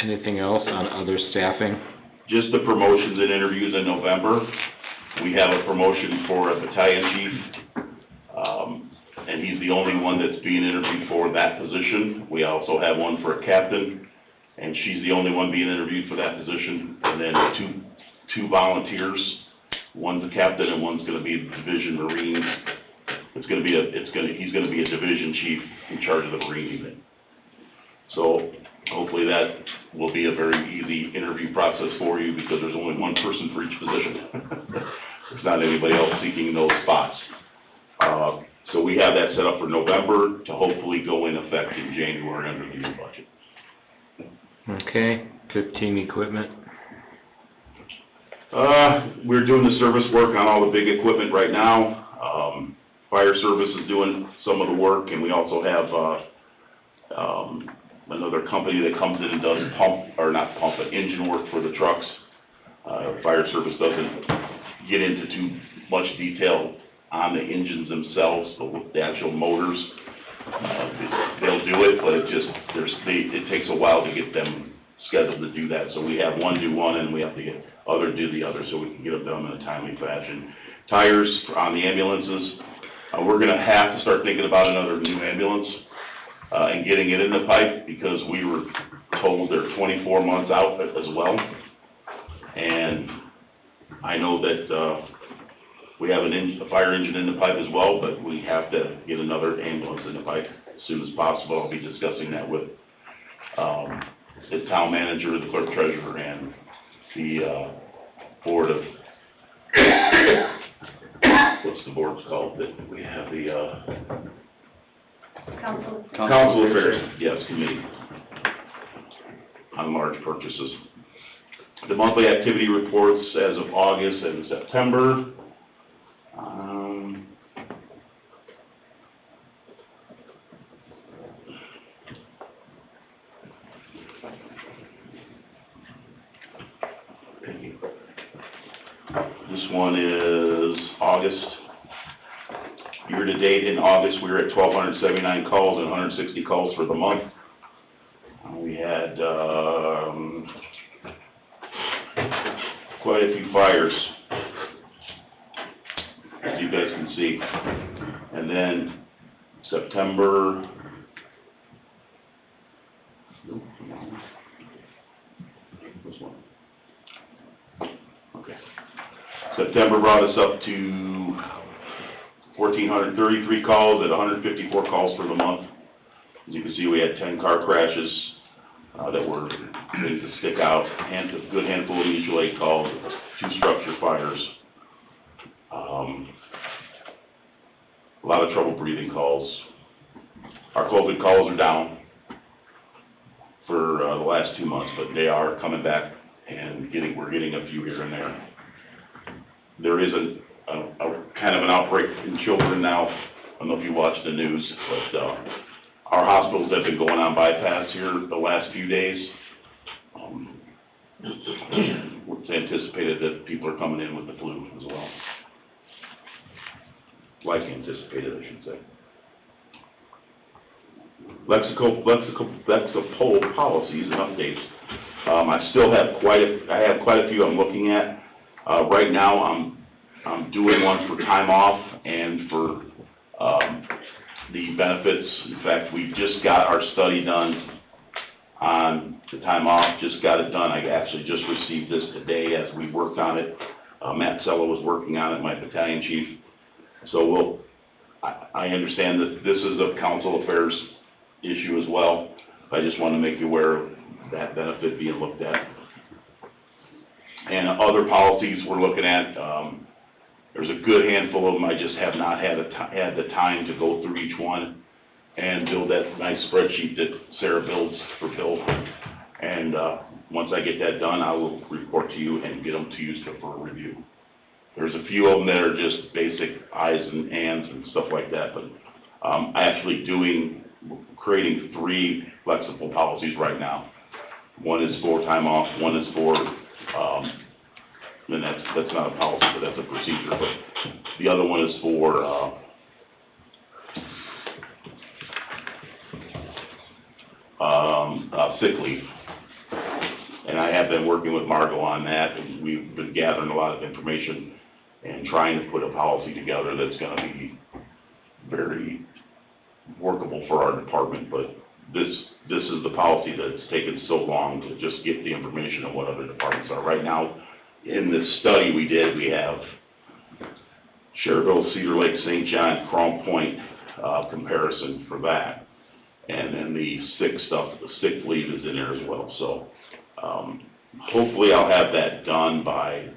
Anything else on other staffing? Just the promotions and interviews in November. We have a promotion for a battalion chief, and he's the only one that's being interviewed for that position. We also have one for a captain, and she's the only one being interviewed for that position. And then two volunteers, one's a captain and one's gonna be a division Marine. He's gonna be a division chief in charge of the Marine unit. So hopefully that will be a very easy interview process for you, because there's only one person for each position. There's not anybody else seeking those spots. So we have that set up for November to hopefully go in effect in January under the new budget. Okay, 15 equipment. We're doing the service work on all the big equipment right now. Fire service is doing some of the work, and we also have, another company that comes in and does engine work for the trucks. Fire service doesn't get into too much detail on the engines themselves, the actual motors. They'll do it, but it takes a while to get them scheduled to do that. So we have one do one, and we have to get other do the other, so we can get them done in a timely fashion. Tires on the ambulances, we're gonna have to start thinking about another new ambulance, and getting it in the pipe, because we were told they're 24 months out as well. And I know that, we have a fire engine in the pipe as well, but we have to get another ambulance in the pipe as soon as possible. I'll be discussing that with, the town manager, the clerk treasurer, and the, board of, what's the board's called, that we have the, Council Affairs, yes, committee, on large purchases. The monthly activity reports as of August and September. This one is August. Year-to-date in August, we were at 1,279 calls and 160 calls for the month. We had, quite a few fires, as you guys can see. And then September, this one. Okay. September brought us up to 1,433 calls at 154 calls for the month. As you can see, we had 10 car crashes that were things that stick out, a good handful of mutual aid calls, 2 structure fires, a lot of trouble breathing calls. Our COVID calls are down for the last 2 months, but they are coming back, and we're getting a few here and there. There is a kind of an outbreak in children now. I don't know if you watched the news, but our hospitals have been going on bypass here the last few days. It's anticipated that people are coming in with the flu as well. Like anticipated, I should say. Lexipol policies and updates. I have quite a few I'm looking at. Right now, I'm doing one for time off and for the benefits. In fact, we just got our study done on the time off, just got it done. I actually just received this today as we worked on it. Matt Sella was working on it, my battalion chief. So I understand that this is a council affairs issue as well. I just want to make you aware of that benefit being looked at. And other policies we're looking at, there's a good handful of them. I just have not had the time to go through each one and build that nice spreadsheet that Sarah builds for Bill. And once I get that done, I will report to you and get them to you for a review. There's a few of them that are just basic ayes and ands and stuff like that, but I'm actually creating 3 flexible policies right now. One is for time off, one is for and that's not a policy, but that's a procedure. But the other one is for, sick leave. And I have been working with Margot on that, and we've been gathering a lot of information and trying to put a policy together that's gonna be very workable for our department, but this is the policy that's taken so long to just get the information on what other departments are. Right now, in this study we did, we have Sherrville, Cedar Lake, St. John, Crown Point, comparison for that. And then the sick stuff, the sick leave is in there as well, so, hopefully I'll have that done by,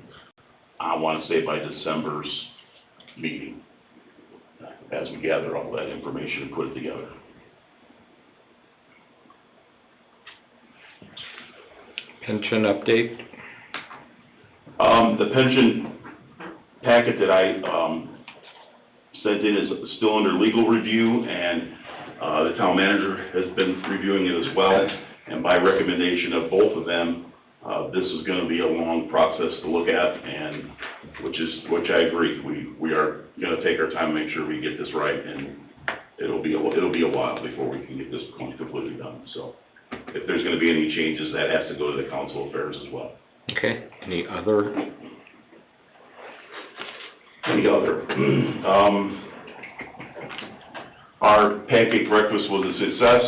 I wanna say by December's meeting, as we gather all that information and put it together. Pension update? The pension packet that I, sent in is still under legal review, and, the town manager has been reviewing it as well, and by recommendation of both of them, this is gonna be a long process to look at, and, which I agree, we are gonna take our time and make sure we get this right, and it'll be a while before we can get this completely done, so. If there's gonna be any changes, that has to go to the council affairs as well. Okay, any other? Our pancake breakfast was a success,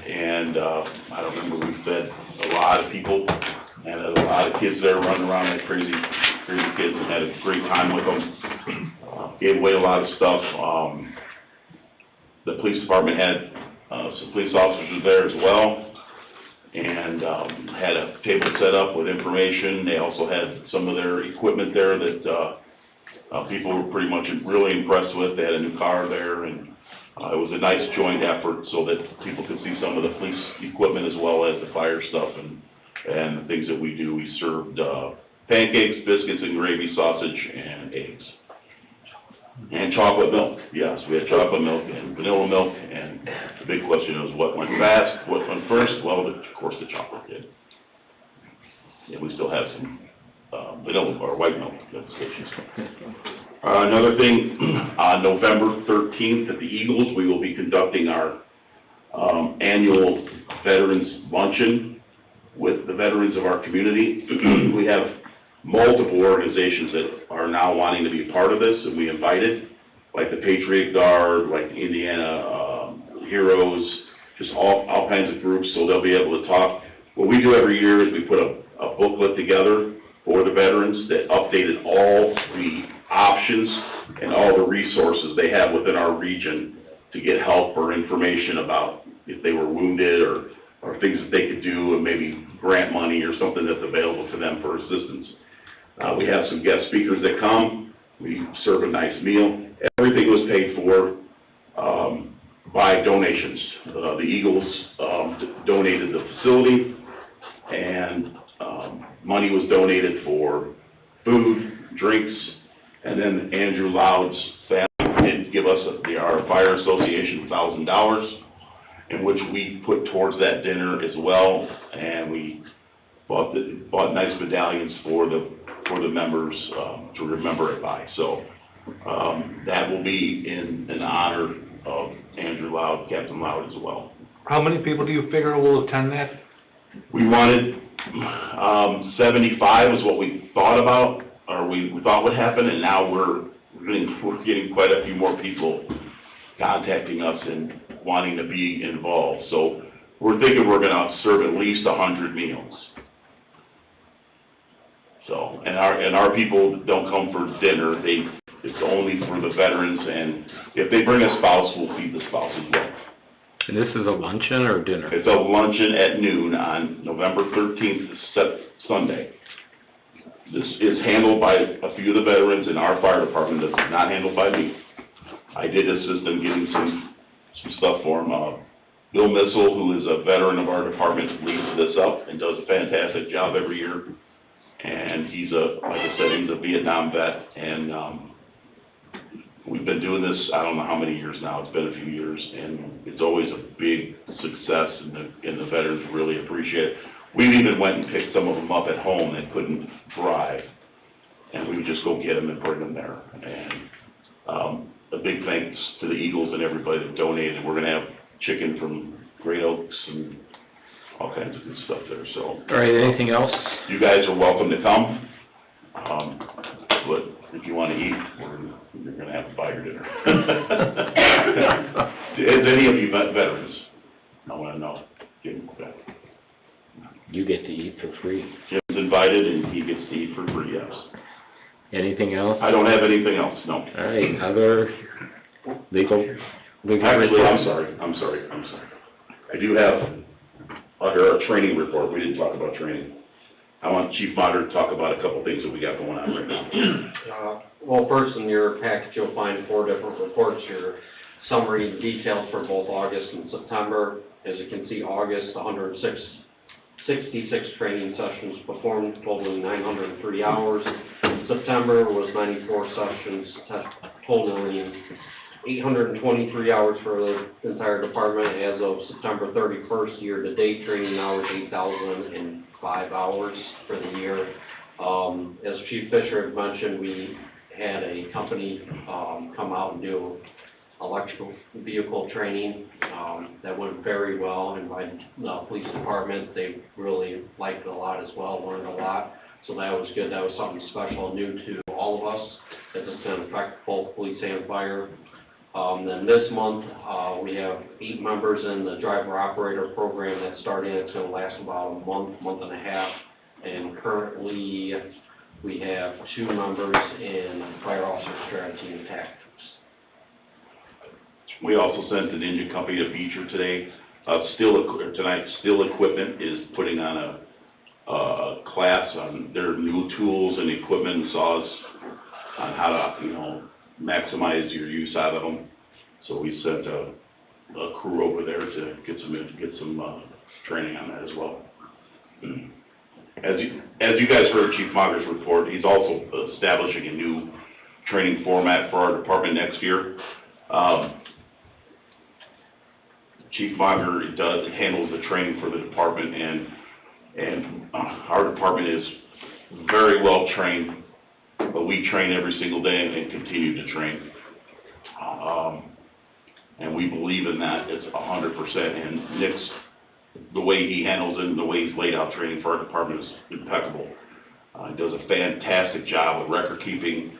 and I remember we fed a lot of people, and had a lot of kids there running around like crazy kids, and had a great time with them. Gave away a lot of stuff. The police department had, some police officers there as well, and, had a table set up with information. They also had some of their equipment there that, people were pretty much really impressed with. They had a new car there, and, it was a nice joint effort so that people could see some of the police equipment as well as the fire stuff and the things that we do. We served, pancakes, biscuits and gravy, sausage, and eggs. And chocolate milk, yes, we had chocolate milk and vanilla milk, and the big question is what went fast, what went first? Well, of course, the chocolate did. Yeah, we still have some, vanilla or white milk at the stations. Another thing, on November 13th at the Eagles, we will be conducting our, annual Veterans Luncheon with the veterans of our community. We have multiple organizations that are now wanting to be a part of this, and we invited, like the Patriot Guard, like the Indiana Heroes, just all kinds of groups, so they'll be able to talk. What we do every year is we put a booklet together for the veterans that updated all the options and all the resources they have within our region to get help or information about if they were wounded or things that they could do, and maybe grant money or something that's available to them for assistance. We have some guest speakers that come, we serve a nice meal. Everything was paid for, by donations. The Eagles, donated the facility, and, money was donated for food, drinks, and then Andrew Loud's family did give us, our fire association, $1,000, in which we put towards that dinner as well, and we bought nice medallions for the members, to remember it by. So, that will be in honor of Andrew Loud, Captain Loud as well. How many people do you figure will attend that? We wanted, 75 is what we thought about, or we thought would happen, and now we're getting quite a few more people contacting us and wanting to be involved. So we're thinking we're gonna serve at least 100 meals. So, and our people don't come for dinner, it's only for the veterans, and if they bring a spouse, we'll feed the spouse as well. And this is a luncheon or dinner? It's a luncheon at noon on November 13th, Sunday. This is handled by a few of the veterans in our fire department. This is not handled by me. I did assist in getting some stuff for him. Bill Missel, who is a veteran of our department, leads this up and does a fantastic job every year. And he's like I said, he's a Vietnam vet, and, we've been doing this, I don't know how many years now, it's been a few years, and it's always a big success, and the veterans really appreciate it. We even went and picked some of them up at home that couldn't drive, and we would just go get them and bring them there. And, a big thanks to the Eagles and everybody that donated. We're gonna have chicken from Great Oaks and all kinds of good stuff there, so. All right, anything else? You guys are welcome to come, but if you wanna eat, you're gonna have to buy your dinner. Is any of you veterans? I wanna know. Give them that. You get to eat for free. Jim's invited and he gets to eat for free, yes. Anything else? I don't have anything else, no. All right, other legal Actually, reports? I'm sorry. I do have, under our training report, we didn't talk about training. I want Chief Mater to talk about a couple things that we got going on right now. Well, first, in your package, you'll find 4 different reports, your summary and details for both August and September. As you can see, August, 166 training sessions performed, totaling 903 hours. September was 94 sessions, totaling 823 hours for the entire department. As of September 31st, year-to-date training hours, 8,005 hours for the year. As Chief Fisher had mentioned, we had a company come out and do electrical vehicle training. That went very well, and by the police department, they really liked it a lot as well, learned a lot. So that was good. That was something special, new to all of us. That does not affect both police and fire. Then this month, we have 8 members in the driver operator program that's starting. It's going to last about a month and a half. And currently, we have 2 members in fire officer strategy and tactics. We also sent an engine company to Beecher today. Tonight, Steel Equipment is putting on a class on their new tools and equipment and saws on how to, maximize your use out of them. So we sent a crew over there to get some training on that as well. As you guys heard Chief Mager's report, he's also establishing a new training format for our department next year. Chief Mager handles the training for the department, and our department is very well trained, but we train every single day and continue to train. And we believe in that, it's 100%, and Nick's, the way he handles it and the way he's laid out training for our department is impeccable. He does a fantastic job with record keeping,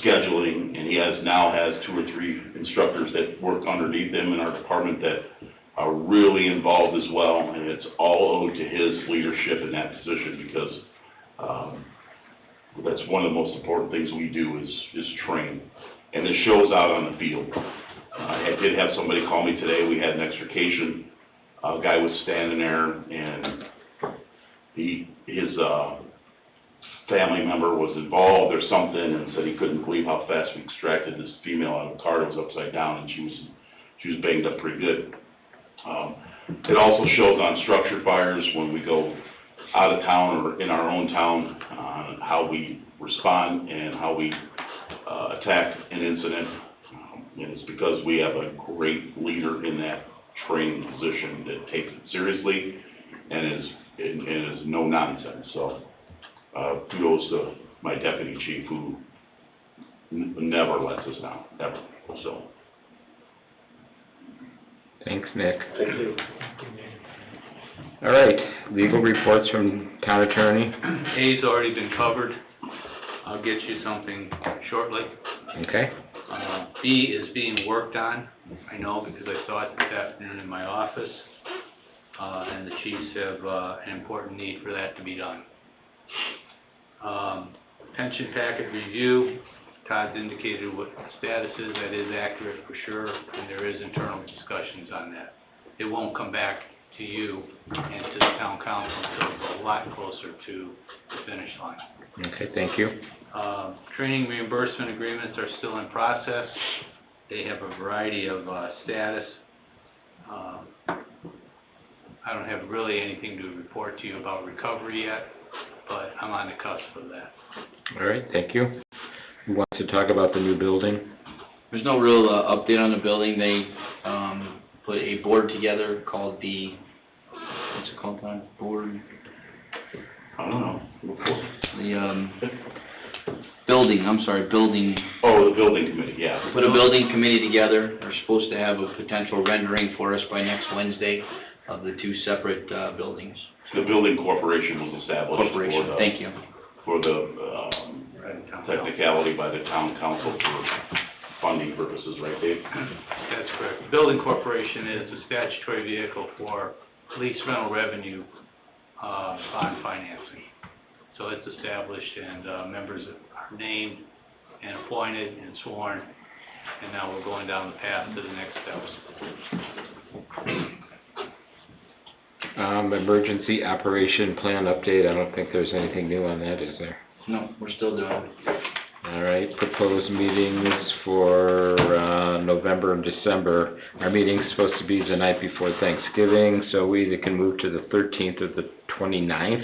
scheduling, and he now has 2 or 3 instructors that work underneath him in our department that are really involved as well, and it's all owed to his leadership in that position, because that's one of the most important things we do is train, and it shows out on the field. I did have somebody call me today. We had an extrication. A guy was standing there, and his family member was involved or something, and said he couldn't believe how fast we extracted this female out of the car that was upside down, and she was banged up pretty good. It also shows on structure fires when we go out of town or in our own town, how we respond and how we attack an incident. And it's because we have a great leader in that training position that takes it seriously and is no nonsense. So kudos to my deputy chief, who never lets us down, ever. So. Thanks, Nick. Thank you. All right, legal reports from town attorney. A's already been covered. I'll get you something shortly. Okay. B is being worked on, I know, because I saw it this afternoon in my office, and the chiefs have an important need for that to be done. Pension packet review, Todd's indicated what the status is. That is accurate for sure, and there is internal discussions on that. It won't come back to you and to the town council until it's a lot closer to the finish line. Okay, thank you. Training reimbursement agreements are still in process. They have a variety of status. I don't have really anything to report to you about recovery yet, but I'm on the cusp of that. All right, thank you. Who wants to talk about the new building? There's no real update on the building. They put a board together called the what's it called, Todd? Board, I don't know. the, building, building, Oh, the building committee, yeah. put a building committee together. They're supposed to have a potential rendering for us by next Wednesday of the two separate, buildings. The building corporation was established Corporation, thank you. for the, technicality by the town council for funding purposes, right, Dave? That's correct. The Building Corporation is the statutory vehicle for lease rental revenue, bond financing. So it's established and, members are named and appointed and sworn, and now we're going down the path to the next steps. Emergency operation plan update, I don't think there's anything new on that, is there? No, we're still doing it. All right, proposed meetings for, November and December. Our meeting's supposed to be the night before Thanksgiving, so we either can move to the 13th or the 29th.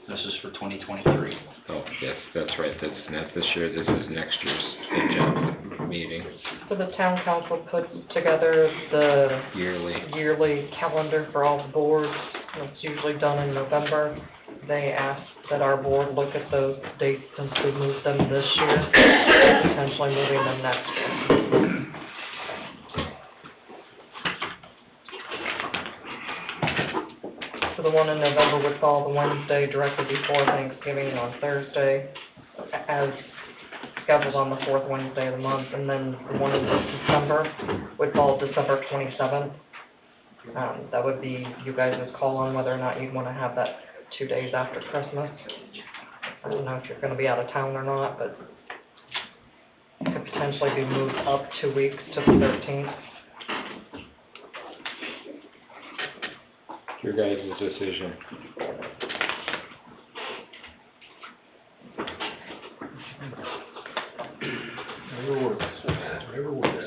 This is for 2023. Oh, yes, that's right, that's not this year, this is next year's agenda meeting, So the town council puts together the yearly. yearly calendar for all the boards. It's usually done in November. They asked that our board look at those dates since we moved them this year, potentially moving them next year. So the one in November would fall the Wednesday directly before Thanksgiving on Thursday, as scheduled on the fourth Wednesday of the month, and then the one in December would fall December 27th. That would be you guys' call on whether or not you'd want to have that 2 days after Christmas. I don't know if you're going to be out of town or not, but it could potentially be moved up 2 weeks to the 13th. Your guys' decision. Whatever works, whatever works.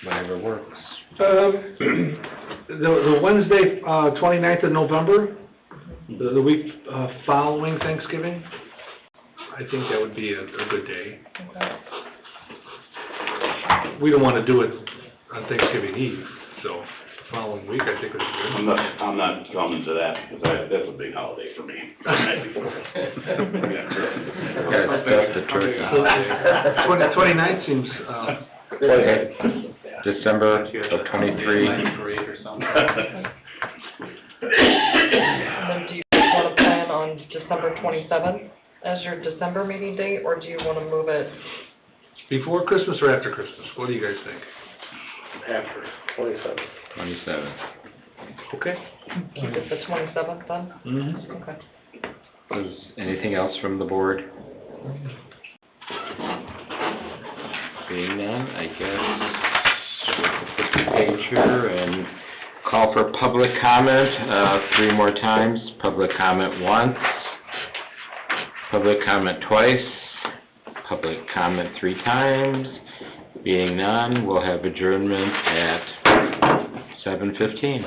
Whatever works. The Wednesday, 29th of November, the week following Thanksgiving, I think that would be a good day. Okay. We don't want to do it on Thanksgiving Eve, so following week, I think would be I'm not coming to that, because that's a big holiday for me. That's the turkey. 29th seems, Okay. December of 23. Parade or something. And then do you want to plan on December 27th as your December meeting date, or do you want to move it? before Christmas or after Christmas? What do you guys think? After, 27. 27. Okay. Keep it the 27th then? mhm. Okay. Is anything else from the board? Being none, I guess we'll put the page here and call for public comment, 3 more times. Public comment once, public comment twice, public comment 3 times. Being none, we'll have adjournment at 7:15.